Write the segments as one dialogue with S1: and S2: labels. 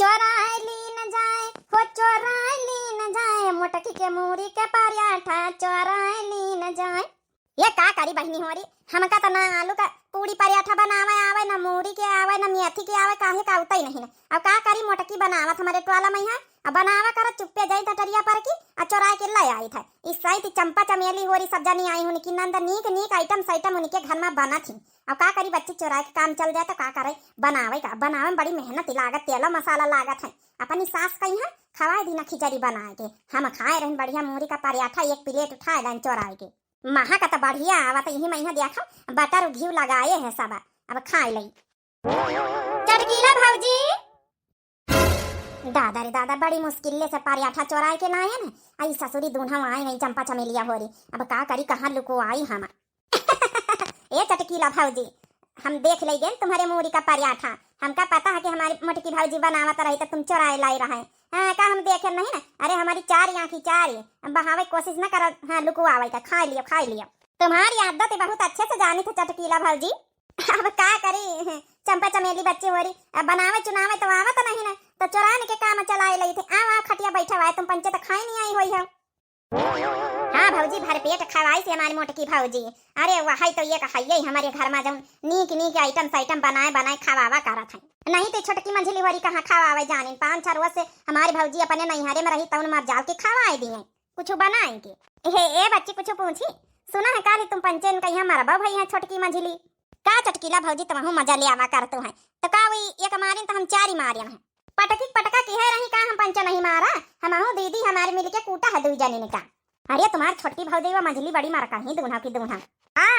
S1: चोराए ली न जाए, हो चोराए ली न जाए, मोटकी के मूरी के पराठा चोराए ली न जाए। ये का करी बहनी हो रही, हमका तो ना आलू का पूरी पराठा बनावे आवे, ना मूरी के आवे, ना मेथी के आवे, काहे का उतई नहीं। अब का करी मोटकी बनावत हमारे टोला में है, अब बनावा कर चुप्पे जाई टटरिया पर की आ चोरा के ले आई था। इस साइड चंपा चमेली होरी सब जानी आई हुन की नंद नीक नीक आइटम साइटम उनके घर में बना थी। अब का करी बच्ची चोरा के काम चल जाए तो का करे, बनावे का बनावे में बड़ी मेहनत लागत, तेल मसाला लागत है। अपनी सास कही है खवाए दी ना खिचड़ी बनाए के, हम खाए रहे बढ़िया मूरी का पराठा एक प्लेट उठाए लन चोराए के। महा का तो बढ़िया आवत यही महीना देखा बटर घी लगाए है सब, अब खाए लई। चटकीला भौजी, दादा रे दादा बड़ी मुश्किल से पराठा चोराए के लाए न, आई ससुरी दूल्हा आई नहीं चंपा चमेलिया हो रही। अब का करी कहाँ लुको आई हम। ए चटकीला भौजी, हम देख ले गए तुम्हारे मूरी का पराठा, हमका पता है कि हमारी मोटकी भौजी बनावत रही तो तुम चोराए लाई रहे। हाँ का हम देखे नहीं ना, अरे हमारी चार आँखी चार बहावे कोशिश न करो। हाँ लुको आवे का, खा लियो खा लियो, तुम्हारी आदत बहुत अच्छे से जानी थी चटकीला भौजी। अब का करी चंपा चमेली बच्ची हो रही, अब बनावे चुनावे तो आवत नहीं ना, तो चोराने के काम चलाए लई थे। आ खटिया बैठा हुआ है, तुम पंचे तो खाई नहीं आई हुई है। हाँ भौजी भर पेट खवाई से हमारी मोटकी भौजी। अरे वही तो ये कहिए हमारे घर में जब नीक नीक आइटम साइटम बनाए बनाए खवावा करत है, नहीं तो छोटकी मंझली वाली कहाँ खवावे जाने। 5-6 रोज से हमारी भौजी अपने नैहरे में रही तब मर जाल के खवाए दिए कुछ बनाएंगे। ए बच्ची कुछ पूछी, सुना है काली तुम पंचेन कहीं मरबा भई है छोटकी मंझली का। चटकीला भौजी तुम मजा ले आवा करते हैं तो का वही एक मारे तो हम 4 ही मारे हैं। पटकी पटका की है रही का हम पंचा नहीं मारा, हम दीदी हमारे मिलके कूटा है 2 जने ने का। अरे तुम्हारी छोटकी भौजी व मंझली बड़ी मारका ही दूल्हा की दूल्हा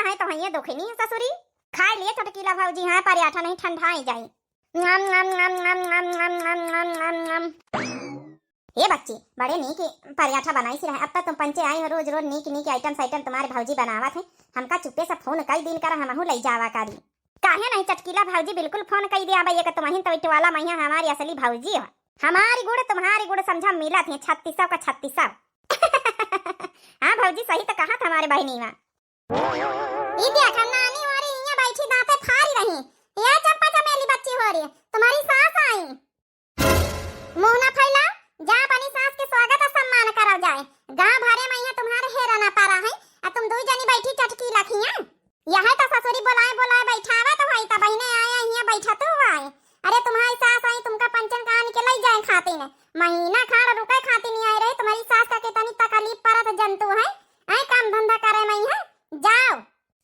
S1: है तो ये दुखनी है ससुरी। खाए लिए चटकीला भौजी, हाँ पराठा नहीं ठंडा ही जाए। ये बच्ची बड़े नीक पराठा बनाई सी रहे, अब तक तुम पंचे आई हो रोज रोज नीक नीक आइटम साइटम तुम्हारे भौजी बनावत है। हमका चुप्पे से फोन कई दिन कर हमहू ले जावा करी, काहे नहीं चटकीला भौजी बिल्कुल फोन कई दिया भैया तुम्हें तो इटवाला मैया हमारी असली भौजी हो। हमारी गुड़ तुम्हारी गुड़ समझा मिला थे 3600 का 3600। हाँ भौजी सही तो कहा था हमारे बहनी में। ये देखा नानी हो रही है बैठी दांते फाड़ी रही, ये चंपा चमेली बच्ची हो रही है, तुम्हारी सास आई। मुंह ना फैला, जा अपनी सास के स्वागत और सम्मान करो जाए। गांव भरे में यहाँ तुम्हारे हेरा ना पारा है, और तुम 2 जनी बैठी चटकी लखिया। यह तो ससुरी बुलाए बुलाए बैठावा तो भाई ता बहने आया यहाँ बैठा तो आए। अरे तुम्हारी सास आई तुमका पंचन कहानी के लई जाए खाती ने, महीना खाड़ रुके खाती नहीं आई रहे। तुम्हारी सास का कितनी तकलीफ परत जंतु है, ऐ काम धंधा करे मैं है। जाओ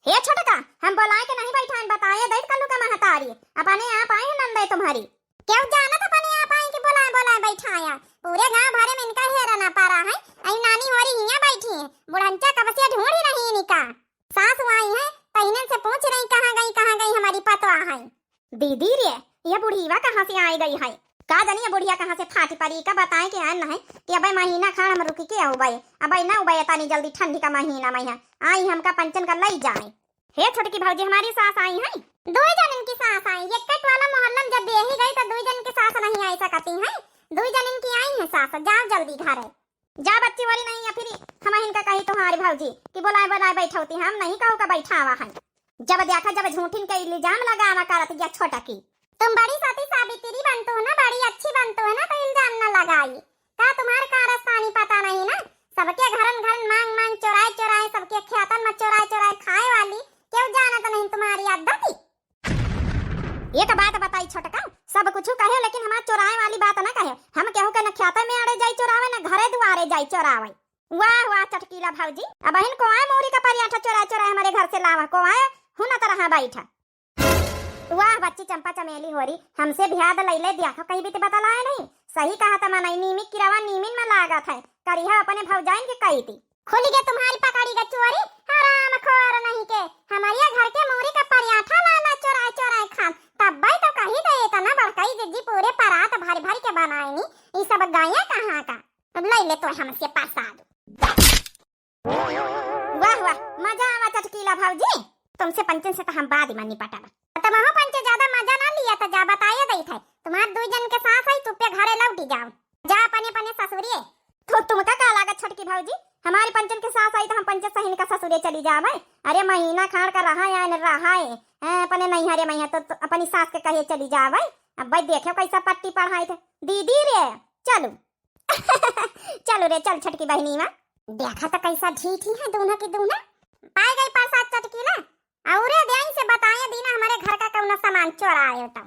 S1: हे छोटका, हम बुलाए के नहीं बैठान, बताए दैत कल्लू का महतारी अपने आप आए नंदे तुम्हारी। क्यों जाना तो अपने आप आए कि बुलाए बुलाए बैठाया, पूरे गांव भरे में इनका हेरा ना पा रहा है। आई नानी हो रही यहाँ बैठी है, बुढ़ंचा कब से ढूंढ ही रही इनका। सास आई है तहीने से पूछ रही कहाँ गई हमारी पतवा है। दीदी रे ये बुढ़ीवा कहाँ से आई गई है, का जानी ये बुढ़िया कहाँ से फाटी पड़ी का बताए के आन है कि अब महीना खाड़ हम रुकी के उबाई, अब ना उबाई तानी जल्दी ठंडी का महीना में आई हमका पंचन का लई जाए। हे छोटकी भौजी हमारी सास आई है, 2 जनन की सास आई। एक कट वाला मोहल्ला जब दे ही गई तो 2 जन की सास नहीं आई सकती है, 2 जनन की आई है सास। जाओ जल्दी घर जा बच्ची वाली नहीं या फिर हम इनका कही तुम्हारी भौजी कि बुलाए बुलाए बैठौती, हम नहीं कहू का बैठावा है। जब देखा जब झूठिन के इल्जाम लगावा करत या छोटा की, तुम बड़ी सती सावित्री बनतो हो ना, बड़ी अच्छी बनतो है ना, तो इल्जाम न लगाई का। तुम्हारे कारस्तानी पता नहीं ना, सबके घरन घरन मांग मांग चोराए चोराए सबके खेतन में चोराए चोराए खाए वाली, क्यों जाना तो नहीं तुम्हारी आदत। एक बात बताई छोटका, सब कुछ कहे लेकिन हमार चोराए वाली बात ना कहे। हम केहू के न खेते में अड़े जाई चोरावे न घरे दुआरे जाई चोरावे। वाह वाह चटकीला भौजी, अब बहन को आए मूरी का पराठा चोरा चोरा हमारे घर से लावा को आए हुना तरह बैठा। वाह बच्ची चंपा चमेली हो रही, हमसे ब्याह लैले देखो कहीं भी तो बता लाए नहीं। सही कहा था मनाई नीमिक की रवा नीमिन में लागत है, करिहा अपने भौजाइन के कही थी। खुली के तुम्हारी पकड़ी गा चोरी, हराम खोर नहीं के हमारे घर के मूरी का पराठा लाला चोराए चोराए खान, तब भाई तो कही दे इतना बड़काई जिज्जी पूरे परात भारी भारी के बनाए नी, ये सब गाया कहाँ का। अब ले ले तो हमसे पासा दो। वाह वाह मजा आवा चटकीला भौजी, तुमसे पंचन से तो हम बाद में निपटावा। तब वहाँ पंचे ज्यादा मजा ना लिया तो जा बताया गई थे तुम्हारे 2 जन के सास आई चुप्पे घरे लौटी जाओ, जा अपने अपने ससुरिये। तो तुमका का लागत छोटकी भौजी, हमारी पंचन के सास आई तो हम पंचे सहीन का ससुरे चली जावे। अरे महीना खाड़ का रहा है न रहा है अपने नैहरे में तो अपनी सास के कहे चली जावे। अब भाई देखो कैसा पट्टी पढ़ाई थे दीदी रे चलो चलो रे चल छटकी बहनी माँ देखा तो कैसा ढीठी है दूना की दूना पाए गई प्रसाद चटकीला और ध्यान से बताया दीना हमारे घर का कौन सामान चोराया था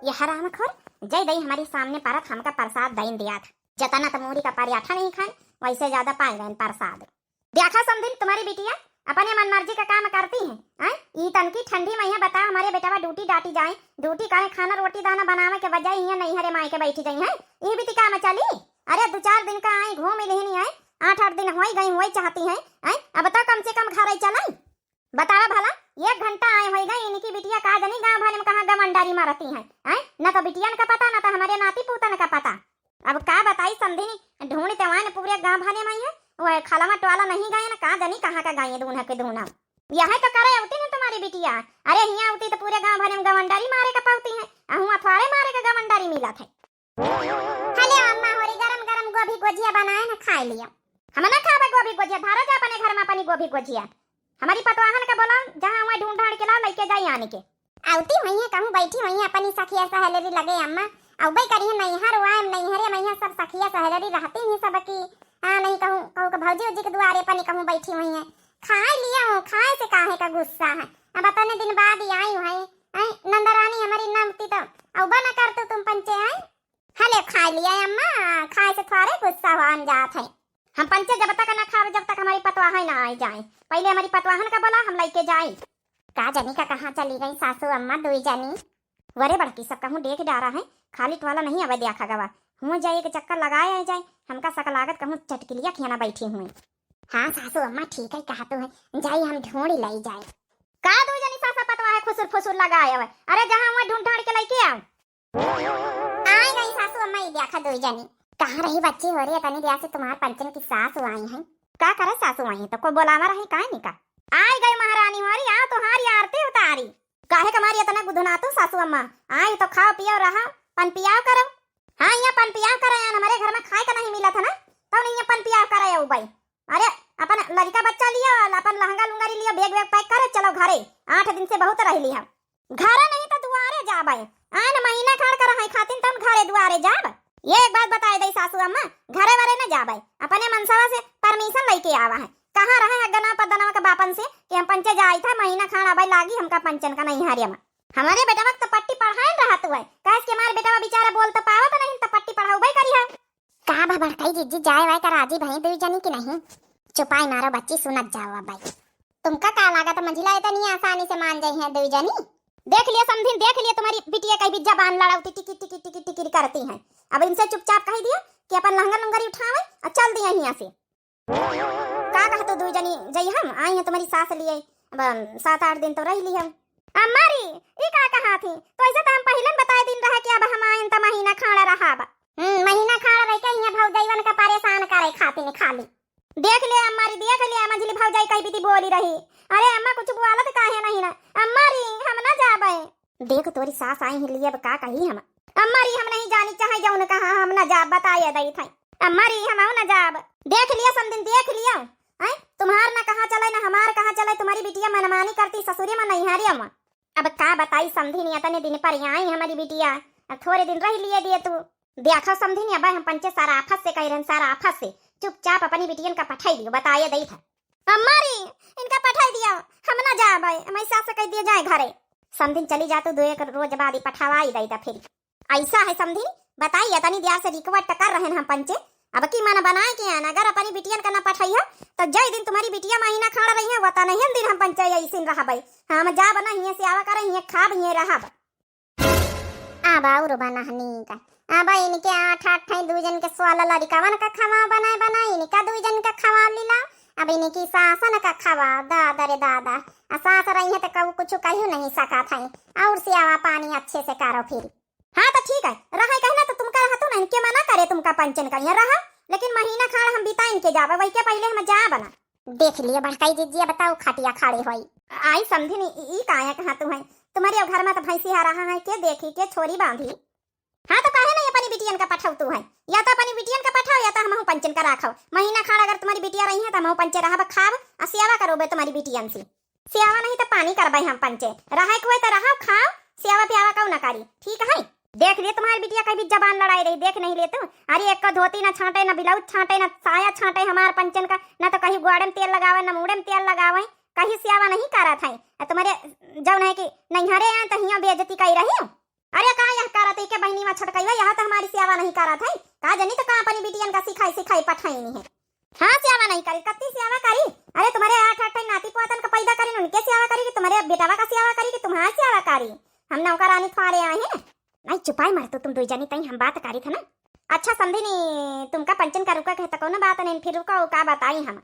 S1: ये हरामखोर जय दई हमारे सामने परत हमका प्रसाद दईन दिया था जतना तमोरी का पराठा नहीं खाए वैसे ज्यादा पाए गए प्रसाद देखा समझी तुम्हारी बिटिया अपने मन मर्जी का काम करती है ई तनकी ठंडी मैया बता हमारे बेटा ड्यूटी डाटी जाए ड्यूटी काहे खाना रोटी दाना बनावे के बजाय यहाँ नहीं हरे माई के बैठी गई है ये भी काम चली अरे 2-4 दिन का आई घूम नहीं आए 8-8 दिन हो गई वही चाहती है अब तो कम से कम घर चलाई बतावा भला 1 घंटा आए हो गई इनकी बिटिया का जनी गाँव भर में कहाँ गमंडारी मारती है न तो बिटिया का पता न तो हमारे नाती पोतन का पता अब का बताई समझी ढूंढ तेवान पूरे गाँव भरे में है वो खाला में टवाला नहीं गए ना का जनी कहाँ का गाये दूना के दूना यहाँ तो करे होती है तुम्हारी बिटिया अरे यहाँ होती तो पूरे गाँव भरे में गमंडारी मारे का पाती है अथवाड़े मारे का गमंडारी मिला थे हेलो अम्मा होरी गरम गरम गोभी गोजिया बनाए ना खा लिया हम ना खावे गोभी गोजिया धारा जा अपने घर में अपनी गोभी गोजिया हमारी पतवाहन का बोला जहाँ वहाँ ढूंढ ढांड के ला लेके जाई आने के आउती वही है कहूँ बैठी वही अपनी सखिया सहेलरी लगे अम्मा अब भाई करिए नैहर वाम नैहरे मैया सब सखिया सहेलरी रहती नहीं सब की हाँ नहीं कहूँ कहूँ का भौजी उजी के दुआरे पर कहूँ बैठी हुई है खाए लिया हूँ खाए से काहे का गुस्सा है अब इतने दिन बाद ही आई है नंदरानी हमारी नमती तो औबा न करते तुम पंचे आई हले खा लिया अम्मा खाए से थोड़े गुस्सा हो जात है हम पंचे जब तक न खावे जब तक हमारी पतवाहन ना आ जाए पहले हमारी पतवाहन का बोला हम लेके जाए का जनी का कहाँ चली गई सासू अम्मा दुई जनी वरे बड़की सब कहूँ देख डारा है खाली टवाला नहीं अब देखा गवा हुआ जाए के चक्कर लगाया जाए हमका सकलागत कहूँ चटकिलिया खियाना बैठी हुई हाँ सासू अम्मा ठीक है कहा तो है जाई हम ढूंढ लाई जाए का दो जनी सासा पतवा है खुसुर फुसुर लगाया है अरे जहाँ हुआ ढूंढ ढांड के लेके आओ आई गई सासू अम्मा ये देखा दो जनी कहाँ रही बच्ची हो रही है तनी दिया से तुम्हारे पंचन की सास आई है का करे सासू आई तो कोई बोलावा रही काहे नहीं का आई गई महारानी हमारी आओ तुम्हारी आरती उतारी काहे कमारी इतना गुदना तो सासू अम्मा आई तो खाओ पियो रहा पन पियाओ करो हाँ यहाँ पन पियाओ करा हमारे घर में खाए का नहीं मिला था ना तो नहीं पन पियाओ करा भाई अरे अपन लड़का बच्चा लिया अपन लहंगा लुंगारी लिया बैग वैग पैक करे चलो घरे 8 दिन से बहुत रह लिया घरे नहीं तो दुआरे जा भाई आन महीना खड़ कर है खातिन तुम घरे दुआरे जाब ये एक बात बताए दई सासू अम्मा घरे वारे न जा भाई अपने मनसवा से परमिशन लेके आवा है कहाँ रहे है गना पदना का बापन से कि हम पंचे जाई था महीना खाना भाई लागी हमका पंचन का नहीं हारिया में हमारे बेटा वक्त तो पट्टी पढ़ाए रहा तू है कैस के हमारे बेटा बेचारा बोल तो पावा तो नहीं तो पट्टी पढ़ाऊ भाई करी है का बाबा कई जीजी जाए वाई का राजी भाई दुई जनी की नहीं चुपाई मारो बच्ची सुनत जाओ भाई तुमका का लागा तो मंजिला इतनी आसानी से मान जाई है दुई जनी देख लिया समझी देख लिया तुम्हारी बिटिया कहीं भी जबान लड़ाती टिकी टिकी टिकी टिकी करती है अब इनसे चुपचाप कह दिया कि अपन लहंगा लुंगारी उठावे और चल दिया यहाँ से का कहा तो दुई जनी जई हम आई है तुम्हारी सास लिए 7-8 दिन तो रह ली हम अम्मारी ये का कहा थी तो ऐसा तो हम पहले बताए दिन रहा कि अब हम आए तो महीना खाड़ा रहा महीना खाड़ा रह के यहाँ भौजाईवन का परेशान करे खाती ने खाली देख ले अम्मारी देख ले मंझली भौजाई कहीं भी बोली रही अरे अम्मा कुछ बोला तो काहे नहीं ना अम्मारी हम ना जाबे देख तोरी सास आई है लिए का कही हम अम्मारी हम नहीं जानी चाहे जाऊन कहा हम ना जाब बताया दई था अम्मारी हम ना जाब देख लिया समदिन देख लिया तुम्हार ना कहाँ चले ना हमार कहाँ चले तुम्हारी बिटिया मनमानी करती ससुरी में नहीं हारी अम्मा अब का बताई समझी नहीं इतने दिन पर आई हमारी बिटिया अब थोड़े दिन रह लिए दिए तू देखो समझी नहीं अब हम पंचे सारा आफत से कह रहे सारा आफत से चुपचाप अपनी बिटियन का पठाई दियो बताया दई था अम्मारी इनका पठाई दिया हम ना जा भाई मैं सास कह दिया जाए घरे समझी चली जा तू 2 एक रोज बाद ही पठावाई दई था फिर ऐसा है समझी बताई इतनी देर से रिकवट कर रहे हैं हम पंचे अब की माना बनाए के आना अगर अपनी बिटियन का ना पठाइया तो जय दिन तुम्हारी बिटिया महीना खाड़ा रही है वता नहीं दिन हम पंचे ऐसे रहा भाई हम जा बना हिये से आवा करे हिये खा हिये रहा आबा और बना हनी का आबा इनके 8-8 दू जन के स्वाला लड़कावन का खावा बनाए इनका 2 जन का खावा लीला अब इनकी सासन का खावा दादा रे दादा सास रही है तो कब कुछ कहियो नहीं सका था और से आवा पानी अच्छे से करो फिर हाँ तो ठीक है रहा कहना तो तुमका रहा तो इनके मना करे तुमका पंचन का रहा लेकिन महीना खाड़ हम बिता इनके जावे वही के पहले हम जा बना देख लिए भड़काई दीजिए बताओ खटिया खाड़े होई आई समझी नहीं ई काया कहा तू है तुम्हारे घर में तो भैंसी आ रहा है के देखी के छोरी बांधी हाँ तो काहे नहीं अपनी बिटियन का पठाऊ तू है या तो अपनी बिटियन का पठाओ या तो हम पंचन का राखो महीना खाड़ अगर तुम्हारी बिटिया रही है तो हम पंचे रहा खाब और सेवा करोगे तुम्हारी बिटियन से सेवा नहीं तो पानी करबे हम पंचे रहा कोई तो रहा खाओ सेवा प्यावा का ना करी, ठीक है? देख लिए तुम्हारी बिटिया कभी जबान लड़ाई रही, देख नहीं ले तुम। अरे एक का धोती ना छांटे, ना ब्लाउज छांटे, ना साया छांटे हमार पंचन का, ना तो कहीं गुआड़े में तेल लगावे, ना मुड़े में तेल लगावे, कहीं सेवा नहीं करा था। तुम्हारे जब नहीं कि नैहरे आए तो हिया बेइज्जती कही रही। अरे का यह करा थे के बहनी में छटकईवा, यहाँ तो हमारी सेवा नहीं करा था। का जनी तो का अपनी बिटियन का सिखाई सिखाई पठाई नहीं है। हाँ सेवा नहीं करी, कत्ती सेवा करी। अरे तुम्हारे 8 नाती पोतन का पैदा करी, उनके सेवा करी कि तुम्हारे बेटावा का सेवा करी कि तुम्हारी सेवा करी? हम नौकरानी थोड़े आए हैं। नहीं चुपाई मर तो तुम दो जनी तई हम बात करी था ना। अच्छा समझी नहीं, तुमका पंचन का रुका कहता कौन बात नहीं, फिर रुका का बताई हम।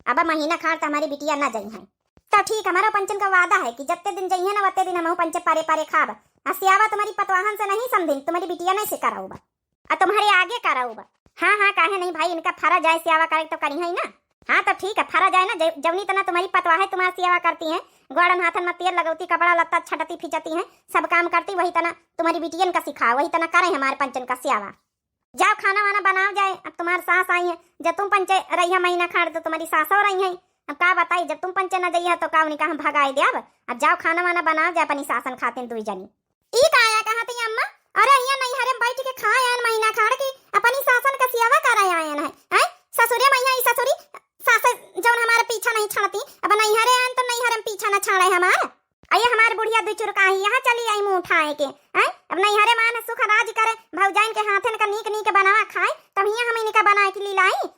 S1: अब महीना खाड़ तो हमारी बिटिया ना जाई है तो ठीक, हमारा पंचन का वादा है कि जत्ते दिन जाइए ना वत्ते दिन हम पंचे पारे पारे खाब। सेवा तुम्हारी पतवाहन से नहीं समझी, तुम्हारी बिटिया नहीं से कराऊबा और तुम्हारे आगे कराऊबा। हाँ हाँ काहे नहीं भाई, इनका फरा जाए सेवा करे तो करी है ना। हाँ तो ठीक है, फरा जाए ना। जवनी तना तुम्हारी पतवाह है, तुम्हारी सेवा करती है, गोड़न हाथन में तेल लगौती, कपड़ा लत्ता छटती फिचती है, सब काम करती, वही तना तुम्हारी बिटियन का सिखा, वही तना करे हमारे पंचन का सेवा। जाओ खाना वाना बनाओ जाए। अब तुम्हारी सास आई है, जब तुम पंचे रही है महीना खाड़ तो तुम्हारी सास हो रही है। अब का बताई, जब तुम पंचे न जाइए तो का उनका हम भगाई दे। अब जाओ खाना वाना बनाओ जाए, अपनी सासन खाते दुई जनी। ई का आया कहा थी अम्मा? अरे यहाँ नहीं हरे बैठ के खाए आयन महीना खाड़ की अपनी सासन का सेवा कर आयन है। ससुरे मैया ई ससुरी सास जौन हमारे पीछा नहीं छाड़ती, अब नहीं हरे आयन तो नहीं हरे पीछा न छाड़े हमार। अये हमार बुढ़िया दु चुरकाही यहाँ चली आई मुंह उठाए के। अब नहीं हरे मान सुख राज करे, भौजाइन के हाथन का नीक नीक बनावा खाए, तब यहाँ हम इनका बना के लीलाई।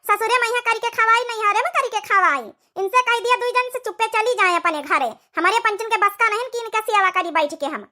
S1: ससुरे मैया करके खवाई, नहीं हरे में करके खवाई। इनसे कह दिया दुई जन से चुप्पे चली जाए अपने घरे, हमारे पंचन के बस का नहीं कि इनका सेवा करी बैठ के हम।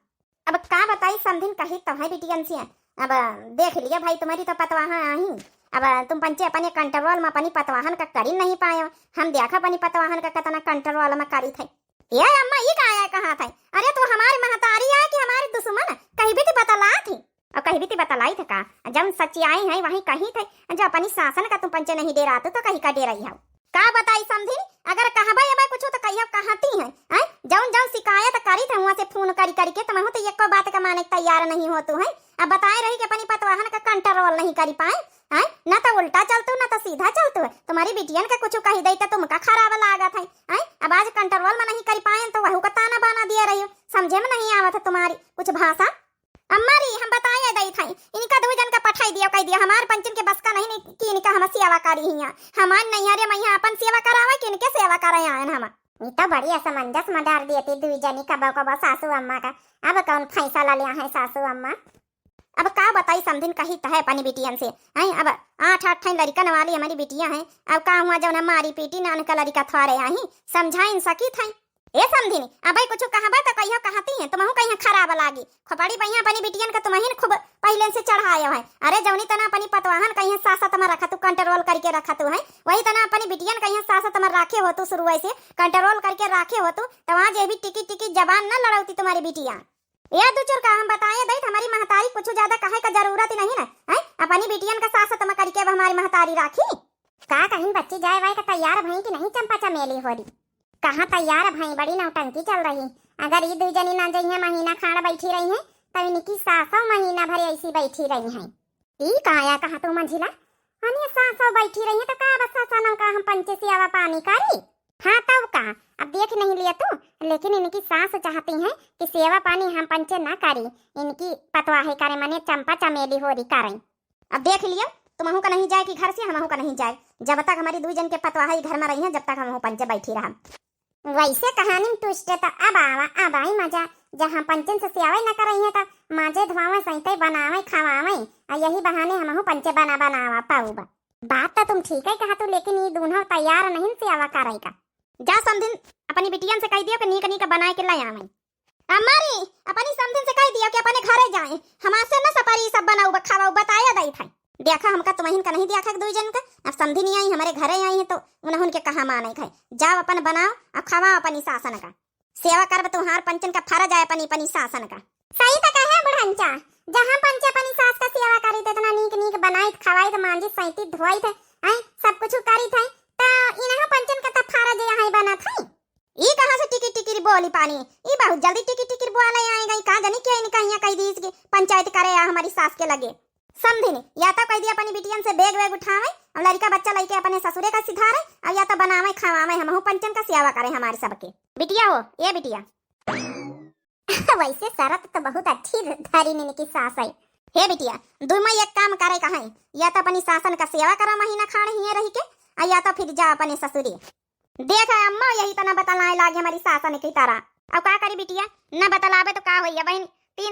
S1: अब का बताई समझिन कही तो है बिटियन से। अब देख लिया भाई, तुम्हारी तो पतवाहा आई, अब तुम पंचे अपने कंट्रोल में अपनी पतवाहन का करी नहीं पाए। हम देखा अपनी पतवाहन का कितना कंट्रोल में करी थे। ये अम्मा ये का आया कहा था? अरे तू हमारी महतारी है कि हमारी दुश्मन? कहीं भी तो बतला थी, और कहीं भी तो बतलाई थे का? जब सच्चाई है वहीं कहीं थे, जो अपनी सासन का तुम पंचे नहीं दे रहा तो कहीं का दे रही हो? का बताई समझी? अगर कहबा ये कुछ तो कहियो कहती है। जौन जौन शिकायत करी थे वहां से फोन करी करके, तुम हो तो एको बात का माने तैयार नहीं हो तू है। अब बताए रही कि अपनी पतवाहन का कंट्रोल नहीं करी पाए। ना तो उल्टा चलतू ना तो सीधा चलतू। तुम्हारी बिटियन का कुछ कही दई तो तुमका खराब लागत है। अब आज कंट्रोल में नहीं कर पाए तो वहू का ताना बाना दिया रही हो, समझे में नहीं आवत तुम्हारी कुछ भाषा। अम्मारी हम बताए दई थी, इनका दो जन का पठाई दिया, कह दिया हमार पंचन के बस का नहीं कि इनका हम सेवा करी हिया। हमार नहीं हरे मैया अपन सेवा करावे कि इनके सेवा करे आयन हम। ये तो बड़ी असमंजस में डाल दिए थे दुई जनी कब सासू अम्मा का। अब कौन फैसला लिया है सासू अम्मा? अब का बताई समझिन कही तो है अपनी बिटियन से। अब 8 लड़कन वाली हमारी बिटिया है। अब का हुआ जब हमारी पीटी नान का लड़का थोड़े आई समझाइन सकी थे। ए समझिनी अब कुछ कहबा तो कहियो कहती है, तुमहू कहीं खराब लागी। खोपड़ी भैया अपनी बिटियन का तुम्हें खूब पहले से चढ़ाया है। अरे जौनी तना अपनी पतवाहन कहीं सासत में रखा तू, कंट्रोल करके रखा तू है, वही तना अपनी बिटियन कहीं सासत में रखे हो तू, शुरू से कंट्रोल करके रखे हो तू, तो वहाँ जे भी टिकी टिकी जबान न लड़ौती तुम्हारी बिटिया। ये दूचर का हम बताए दई हमारी महतारी कुछ ज्यादा कहे का जरूरत ही नहीं ना। अपनी बिटियन का सासत में करके हमारी महतारी राखी। का कहीं बच्ची जाए वाई का तैयार भई कि नहीं चंपा चमेली हो रही? कहाँ तैयार भई, बड़ी नौटंकी चल रही। अगर ये दो जनी ना जाइए महीना खाड़ बैठी रही है तब इनकी सासों महीना भर ऐसी बैठी रही है। ई कहा कहा तू मंझिला हमें सासों बैठी रही है तो का बस सासों का हम पंचे सेवा पानी करी? हाँ तब का अब देख नहीं लिया तू, लेकिन इनकी सास चाहती हैं कि सेवा पानी हम पंचे ना करी, इनकी पतवाही करे मने चंपा चमेली हो रही करें। अब देख लिया, तुमहू का नहीं जाए कि घर से हमहू का नहीं जाए, जब तक हमारी दो जन के पतवाही घर में रही है, जब तक हम पंचे बैठी रहा। वैसे कहानी में ट्विस्ट तो अब आई मजा, जहाँ पंचन से सेवा न कर रही है तो माजे धुआवे सहित बनावे खावावे, और यही बहाने हमहू पंचे बनावा पाऊबा। बात तो तुम ठीक है कहा तू, लेकिन ये दोनों तैयार नहीं सेवा करेगा। जा समधिन अपनी बिटियन से कह दियो कि नीक नीक बनाए के लाया मैं। हमारी अपनी समधिन से कह दियो कि अपने घरे जाए, हमारे ना सपारी सब बनाऊ खावाऊ बताया दई था। देखा हमका तुम्हें का नहीं देखा दो जन का। अब समझी नहीं आई, हमारे घरे आई है तो उनके कहा माने खाए। जाओ अपन बनाओ और खवाओ अपनी सासन का सेवा कर, तुम्हार पंचन का फर्ज है अपनी सासन का। सही तो कहे बुढ़ंचा, जहाँ पंच अपनी सास का सेवा करी थे इतना नीक नीक बनाई खवाई थे, मांजी सैती धोई थे, सब कुछ करी थे, तो इनहा पंचन का तो फर्ज यहाँ बना था। ई कहां से टिकी टिकी बोली पानी, ई बहुत जल्दी टिकी टिकी बोले आई गई। का जानी क्या इनका यहाँ कह दी इसकी पंचायत करे हमारी सास के लगे। समझी नहीं, या तो कह दिया अपनी बिटियन से बैग वैग उठावे और लड़का बच्चा लेके अपने ससुरे का सिधारे, और या तो बनावे खावावे हमहू पंचन का सेवा करे हमारे सबके। बिटिया हो ये बिटिया वैसे शरत तो बहुत अच्छी धारी ने की सास है। हे बिटिया, दुई में एक काम करे कहाँ, या तो अपनी सासन का सेवा करो महीना खाड़ हिये रही के, या तो फिर जा अपने ससुरी। देख अम्मा यही तो न बतलाए लागे हमारी सासन की तरह। अब का करी बिटिया, न बतलावे तो का होइया बहन।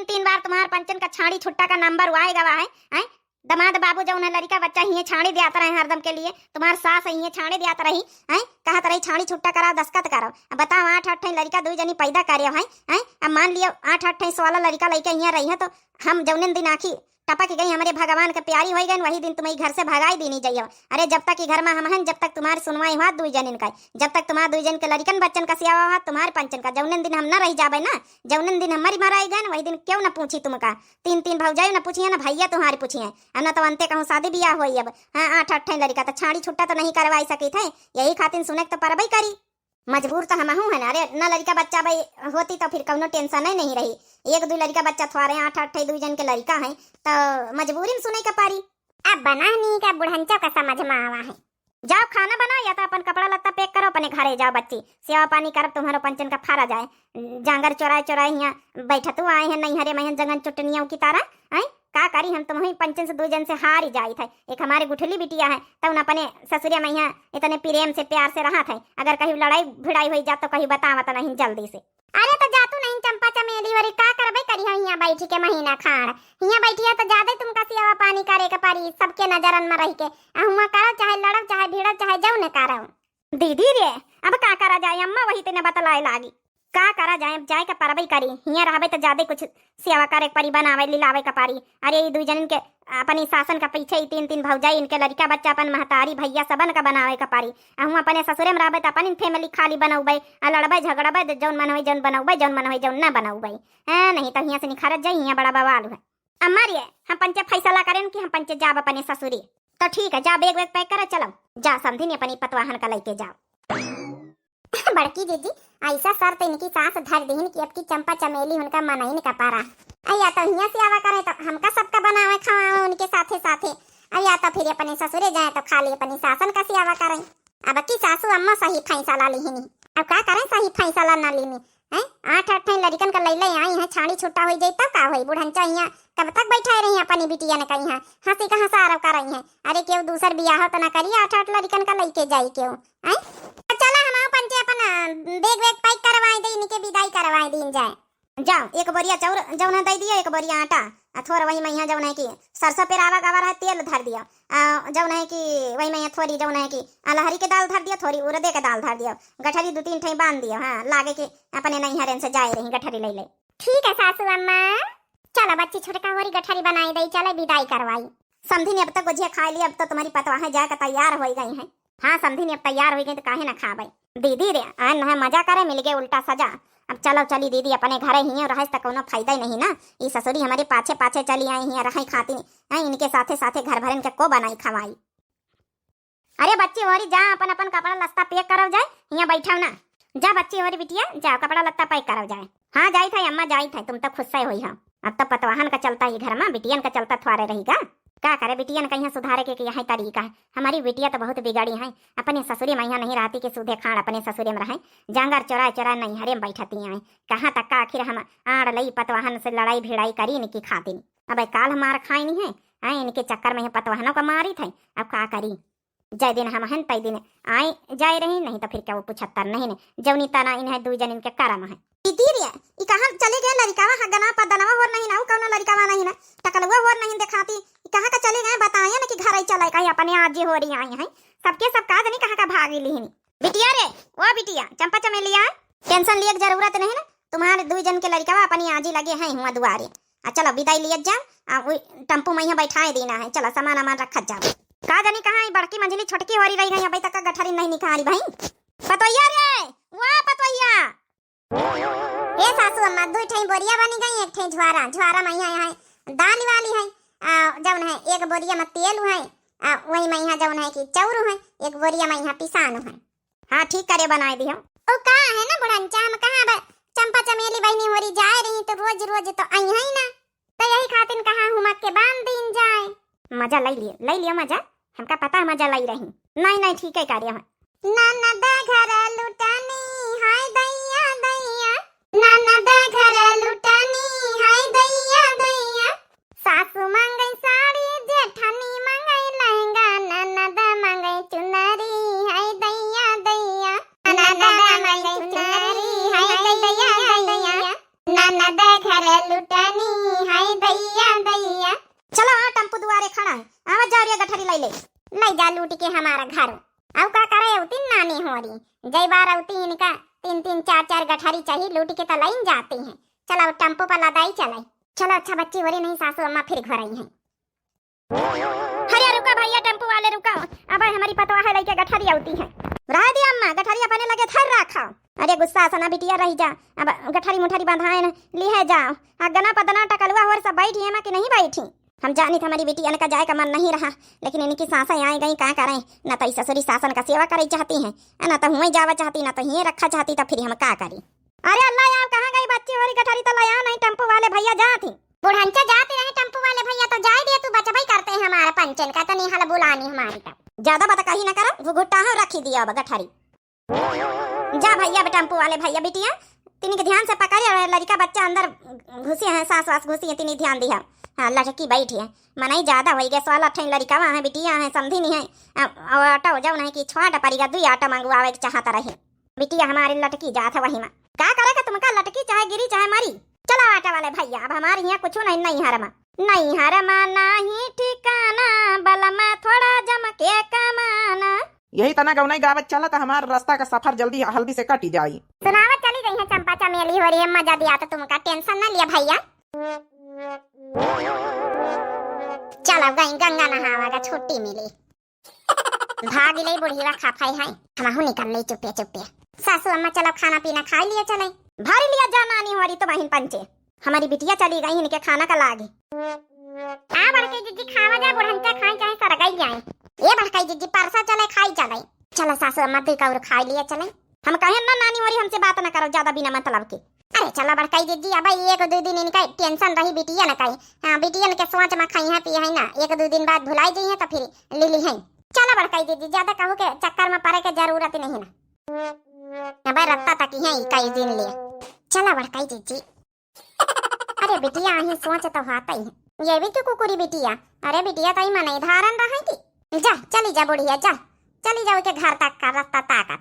S1: 3 बार तुम्हारे पंचन का छाड़ी छुट्टा का नंबर आए गवा है। दमाद बाबू जो उन्हें लड़का बच्चा हिये छाड़ी दियाता रहे हरदम के लिए, तुम्हारे सास हिये छाड़ी दियाता रही है। कहत रही छाड़ी छुट्टा कराओ, दस्खत कराओ। अब बताओ 8 लड़का 2 जनी पैदा करे है। अब मान लियो 8 वाला लड़का लड़का हिये रही है, तो हम जौने दिन आखी टपक गई हमारे भगवान के प्यारी हो गई, वही दिन तुम्हें घर से भगाई दी नहीं जाइयो। अरे जब तक घर में हम हैं, जब तक तुम्हारी सुनवाई हुआ 2 जन का, जब तक तुम्हारे 2 जन के लड़कन बच्चन का सेवा हुआ तुम्हारे पंचन का, जौने दिन हम न रह जाबे ना, जौने दिन हमारी मराई गए वही दिन क्यों न पूछी तुमका। 3 भौजाई न पूछिए ना भैया तुम्हारी पूछिए, अब न तो अंते कहूँ शादी ब्याह हुई। अब हाँ 8 लड़का तो छाड़ी छुट्टा तो नहीं करवाई सकी थे, यही खातिर सुने तो परबई करी। मजबूर तो हम है ना। अरे न लड़का बच्चा भाई होती तो फिर कौनो टेंशन नहीं रही। 1-2 लड़का बच्चा थोड़े 8 2 जन के लड़का है, तो मजबूरी में सुने का पारी। अब बना नहीं का बुढ़ंचा का समझ में आवा है। जाओ खाना बनाओ, या तो अपन कपड़ा लत्ता पैक करो, अपने घरे जाओ। बच्ची सेवा पानी करब, तुम्हारो पंचन का फारा जाए। जांगर चोराए यहाँ बैठा तू आए हैं नहीं हरे महन जगन चुटनियों की तारा है। का करी हम तुम्हें पंचन से 2 जन से हार ही जाई थे। एक हमारे गुठली बिटिया है, तब अपने ससुरिया में यहाँ इतने प्रेम से प्यार से रहा था। अगर कहीं लड़ाई भिड़ाई हुई जा तो कहीं बतावत नहीं जल्दी से। अरे तो जातू नहीं चंपा चमेली वरी का करबे करी है यहाँ बैठी के महीना खाड़। यहाँ बैठी है तो ज्यादा तुमका सेवा पानी करे के पारी, सबके नजरन में रह के हुआ करो, चाहे लड़ब चाहे भिड़ब चाहे जाऊ न करो। दीदी रे अब का करा जाए, अम्मा वही तेने बतलाए लागी। का करा जाए का परबई करी, हिया रहबे तो ज्यादा कुछ सेवा करे परी, बनावे लिलावे का पारी। अरे ये 2 जन के अपनी सासन का पीछे ही 3 भौजाई इनके लड़का बच्चा अपन महतारी भैया सबन का बनावे का पारी। हम अपने ससुरे में रहबे तो अपन फैमिली खाली बनौबे, लड़बे झगड़बे, जौन मन होई जौन बनौबे, जौन मन होई जौन न बनौबे। नहीं तो हिया से निखरत जाई, हिया बड़ा बवाल है। अम्मा रे हम पंचे फैसला करें कि हम पंचे जाब अपने ससुरी। तो ठीक है, जा बैग वैग पैक करे चलो, जा समझी अपनी पतवाहन का लेके जाओ। बड़की दीदी ऐसा सर तो इनकी सास धर दीन की अब की चंपा चमेली उनका मन ही नहीं पारा। या तो हिया से आवा करे तो हमका सबका बनावे खावा उनके साथे साथे, या तो फिर अपने ससुरे जाए तो खाली अपनी सासन का सेवा करें। अब की सासू अम्मा सही फैसला ली ही नहीं, अब क्या करें सही फैसला ना ली है। 8 लड़कन का लैले आई है, छाड़ी छुट्टा हो जाए तब का होई। बुढ़ंचा यहाँ कब तक बैठा रही है अपनी बिटिया ने कही है, हंसी का हंसा कर रही है। अरे क्यों दूसर बियाह तो ना करी, 8 लड़कन का लेके जाई क्यों है। चला हम पंचे अपन बैग वैग पैक करवाए दे, इनके विदाई करवाए दिन जाए। जाओ 1 बोरिया चाउर जौन दे दियो, 1 बोरिया आटा, थोड़ा वही मैं जौन है कि सरसों पे रावा गवा रहा तेल धर दियो, जौन है कि वही मैं थोड़ी जौन है कि लहरी के दाल धर दियो, थोड़ी उड़दे के दाल धर दियो, गठरी 2-3 ठे बांध दियो। हाँ लागे कि अपने नहीं हरेन से जाए रही गठरी ले ले। ठीक है सासू अम्मा, चलो बच्ची छोटका होरी गठरी बनाई दई, चले विदाई करवाई। समझी ने अब तक गुजिया खा ली, अब तो तुम्हारी पतवाह जाकर तैयार हो गई है। हाँ समझी ने अब तैयार हो गई तो काहे ना खा भाई। दीदी रे आन है मजा करे, मिल गए उल्टा सजा। अब चलो चली दीदी अपने घरे ही रहे तो कोनो फायदा ही नहीं ना। ये ससुरी हमारे पाछे पाछे चली आई ही रही खाती नहीं, इनके साथे साथे घर भरन के को बनाई खवाई। अरे बच्ची होरी जा अपन अपन कपड़ा लत्ता पैक करो जाए, यहाँ बैठाओ ना। जा बच्ची होरी बिटिया जा कपड़ा लत्ता पैक करो जाए। हाँ जाई था अम्मा जाई था, तुम तो खुश से हुई हो। अब तो पतवाहन का चलता ही घर में, बिटियन का चलता थोड़े रहेगा। क्या करे बिटियन का यहाँ सुधारे के यही तरीका है। हमारी बिटिया तो बहुत बिगड़ी है, अपने ससुरे में यहाँ नहीं रहती कि सूधे खाड़ अपने ससुरे में रहे, जांगर चोरा नहीं हरे में बैठती हैं। कहाँ तक का आखिर हम आड़ लई पतवाहन से लड़ाई भिड़ाई करी इनकी खाती। अब काल हमारा खाई नहीं है, इनके चक्कर में पतवाहनों का मारी थे। अब क्या करी, जय दिन हम हैं तय दिन आए जाए रही, नहीं तो फिर क्या वो 75 नहीं जवनी तना इन्हें 2 जन इनके करम है। दीदी रे ई कहां चले गए लड़कावा, हगना पदनवा होर नहीं ना, कौन लड़कावा नहीं ना, टकलवा होर नहीं दिखाती। कहां का चले गए बताइए ना कि घर ही चले कहीं अपने आज ही हो रही आई हैं। सबके सब काज नहीं कहां का भागी लीनी। बिटिया रे वो बिटिया चंपा चमेलिया, टेंशन लिए जरूरत नहीं ना, तुम्हारे 2 जन के लड़कावा अपनी आज ही लगे हैं हुआ दुआरे। चलो विदाई लिए जाओ, टम्पू में यहाँ बैठाए देना है। चलो सामान अमान रखा जाओ। का जानी कहाँ बड़की मंजिली छोटकी हो रही गई, अभी तक का गठरी नहीं निकाली भाई। पतोइया रे वाह पतोइया, हे सासू अम्मा 2 ठे बोरिया बनी गई, 1 ठे झुआरा झुआरा में यहाँ है दाल वाली है, जौन है 1 बोरिया में तेल है, वही में यहाँ जौन है कि चाउर है, 1 बोरिया में यहाँ पिसान है। हाँ ठीक करे बनाए दियो। ओ का है ना बुढ़ंचा, हम कहाँ चंपा चमेली बहनी होरी जाए रही तो रोज रोज तो आई है ना, तो यही खातिर कहाँ हुमक के बांध दिन जाए। मजा ले लियो मजा, हमका पता है मजा लाई रही। नहीं ठीक है कार्य है। ननद घर लुटानी हाय दैया दैया, ननद घर लुटानी के हमारा घर। अब का करे उती नानी होरी जय बार उती इनका 3-3 4-4 गठारी चाहिए लूट के तलाइन जाती हैं। चलो टेम्पो पर लदाई चलाई। चलो अच्छा बच्ची हो रही नहीं सासू अम्मा फिर घर आई हैं। अरे रुका भैया टेम्पो वाले रुका। अब हमारी पतवा है लइके गठारी आउती है। रह दिया अम्मा गठारी अपने लगे थर रखा। अरे गुस्सा सना बिटिया रही जा। अब गठारी मुठारी बंधाए न ली है जाओ। गना पदना टकलुआ और सब बैठी है कि नहीं बैठी। हम जानी था हमारी बेटी का जाए का मन नहीं रहा, लेकिन इनकी सासा आई गई क्या करें। न तो ससुरी सासन का सेवा करे चाहती हैं, न तो हुए जावा चाहती, न तो ही रखा चाहती, तो फिर हम क्या करें। अरे अल्लाह यार कहाँ गई बच्ची वाली गठारी तो लाया नहीं। टेम्पो वाले भैया जाती बुढ़ंचा जाते रहे टेम्पो वाले भैया तो जाए दिए। तू बचा भाई करते हैं हमारा पंचन का तो नहीं हाल बुलानी हमारी का ज्यादा बात कही ना करो। वो घुट्टा है रखी दिया अब गठारी। जा भैया टेम्पो वाले भैया बिटिया तिनी के ध्यान से पकड़े। लड़का बच्चा अंदर घुसे हैं, सास वास घुसी है, तिनी ध्यान दिया। हाँ लटकी बैठी है मनाई ज्यादा हो गया। सवाल अठन लड़का वहाँ है बिटिया है समझी नहीं है। आटा हो जाओ नहीं कि छोटा पड़ेगा 2 आटा मंगवावे चाहता रहे। बिटिया हमारी लटकी जात है वही में क्या करेगा तुमका लटकी चाहे गिरी चाहे मरी। चलो आटा वाले भैया अब हमारे यहाँ कुछ नहीं हरमा नहीं ठिकाना बलमा थोड़ा जम के कमाना।
S2: यही तना गौनाई गावत चला तो हमारा रास्ता का सफर जल्दी हल्दी से कट जाई।
S1: सुनावत चली गई है चंपा चमेली हो रही है। मजा दिया तो तुमका टेंशन न लिया भैया। चल अब गई गंगा नहावागा छुट्टी मिली। भाग ले बुढ़ीवा खाफाई है हमहु निकल ले चुपे चुपे। सासू अम्मा चलो खाना पीना खा लिया चले। भारी लिया जा नानी हो रही तो बहन पंचे हमारी बिटिया चली गई इनके खाना का लागे। आ बड़के जिज्जी खावा जा बुढ़ंचा खाई चाहे सरगाई जाए। ये बड़काई जिज्जी परसा चले खाई चले। चलो सासू अम्मा तू का खा लिया चले। हम कहे ना नानी हो रही हमसे बात न करो ज्यादा बिना मतलब के। अरे चलो बड़काई जिज्जी अब 1-2 दिन इनका टेंशन रही बिटिया न कही। हां बिटिया के सोच में खाई है पी है ना 1-2 दिन बाद भुलाई जाई है तो फिर लिली है। चलो बड़काई जिज्जी ज्यादा कहू के चक्कर में पड़े के जरूरत नहीं ना। अब रत्ता तक है कई दिन लिए। चला बड़काई जीजी। अरे बिटिया ही सोच तो हाता ही है। ये भी क्यों कुकुरी बिटिया। अरे बिटिया तो ही मन धारण रहेगी। जा चली जा बुढ़िया जा चली जाओ के घर तक का रास्ता ताकत।